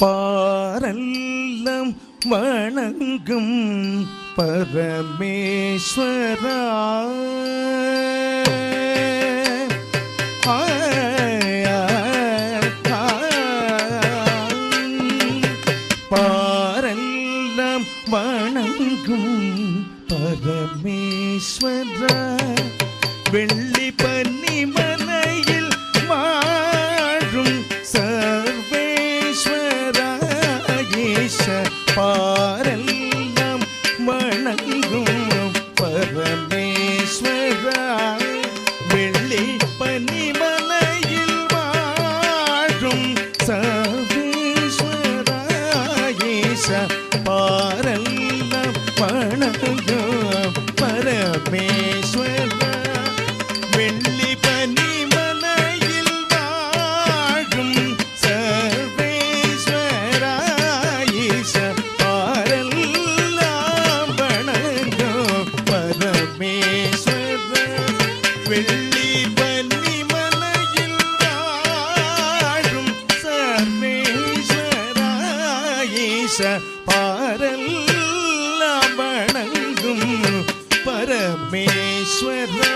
பாரெல்லாம் வணங்கும் பரமேஸ்வரா பாரெல்லாம் வணங்கும் பரமேஸ்வரா வெள்ளி பன்னிமலையில் வாழும் சர்வேஸ்வரா ஈச பாரெல்லாம் வணங்கும் பரமேஸ்வரா வெள்ளி பன்னிமலையில் வாழும் சர்வேஸ்வரா ஈச பாரெல்லாம் வணங்கும் பரமேஸ்வரா வெள்ளி பனிமலையில் வாழும் சர்வேஸ்வரா ஈச பாரெல்லாம் வணங்கும் பரமேஸ்வரா வெள்ளி பனிமலையில் வாழும் சர்வேஸ்வரா ஈச பாரெல்லாம் வணங்கும் பரமேஸ்வரா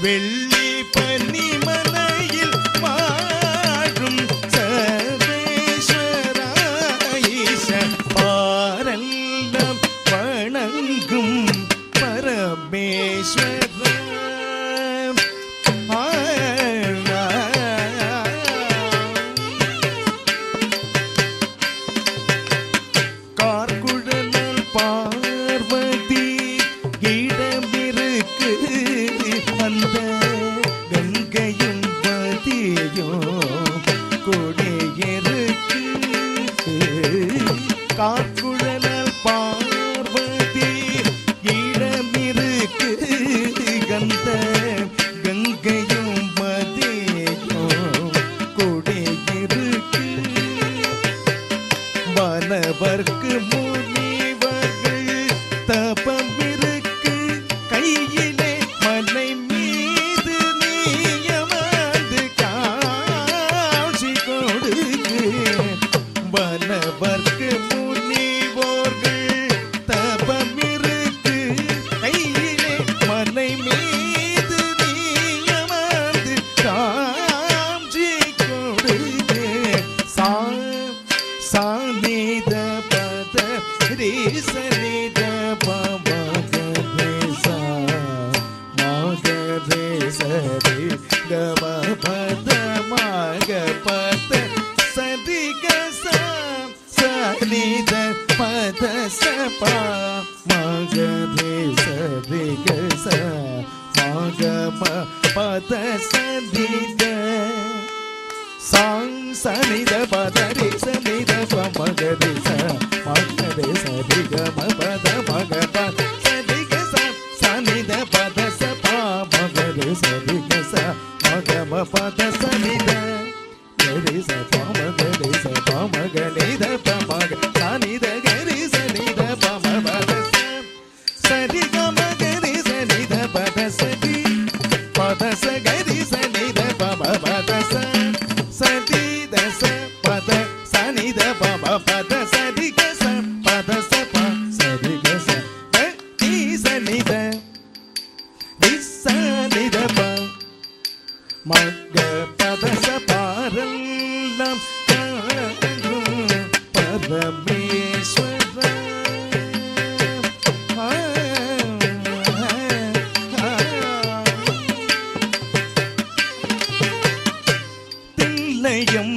வெள்ளி பனிமலையில் வாழும் சர்வேஸ்வரா ஈச பாரெல்லாம் வணங்கும் பரமேஸ்வரா கார்குழலால் பார்வதி இடமிருக்கு அந்த கங்கையும் பதியும் கொடியிருக்கு கார்குழலால் பார்வதி இடமிருக்கு அந்த கங்கையும் பதியும் கொடியிருக்கு வானவர்க்கு முனிவர்கள் தபம் இருக்கு கையிலே மலை மீது நீயமாந்து காட்சி கொடுக்கு வானவர்க்கு முனிவோர்கள் தபம் இருக்கு கையிலே மலை மீது நீயமாந்து காட்சி கொடுக்கு சானித பத ரீசனித பமகரேசா மகரேசரி கம பத மக பத சரி கசா சனித பத சபா மகரேசரி கசா மகம பத சனித சாங் சனித பதரி சனித பமகரிச மகரிச திகம பத மகப சதிகச சனித பத சப மகரிச திகச மகம பத சனித கரிச பமகரிச பமகனித பமக சனித கரிச நித பம பத சதிகம கரிச நித பத சதி பத சகரிச நித பம பத சதி தச பத சனித பம பத சதி கச பத சப சதி கச தி சனித நித ப மக பத சபாரெல்லாம் பரமேஸ்வரா தில்லையம்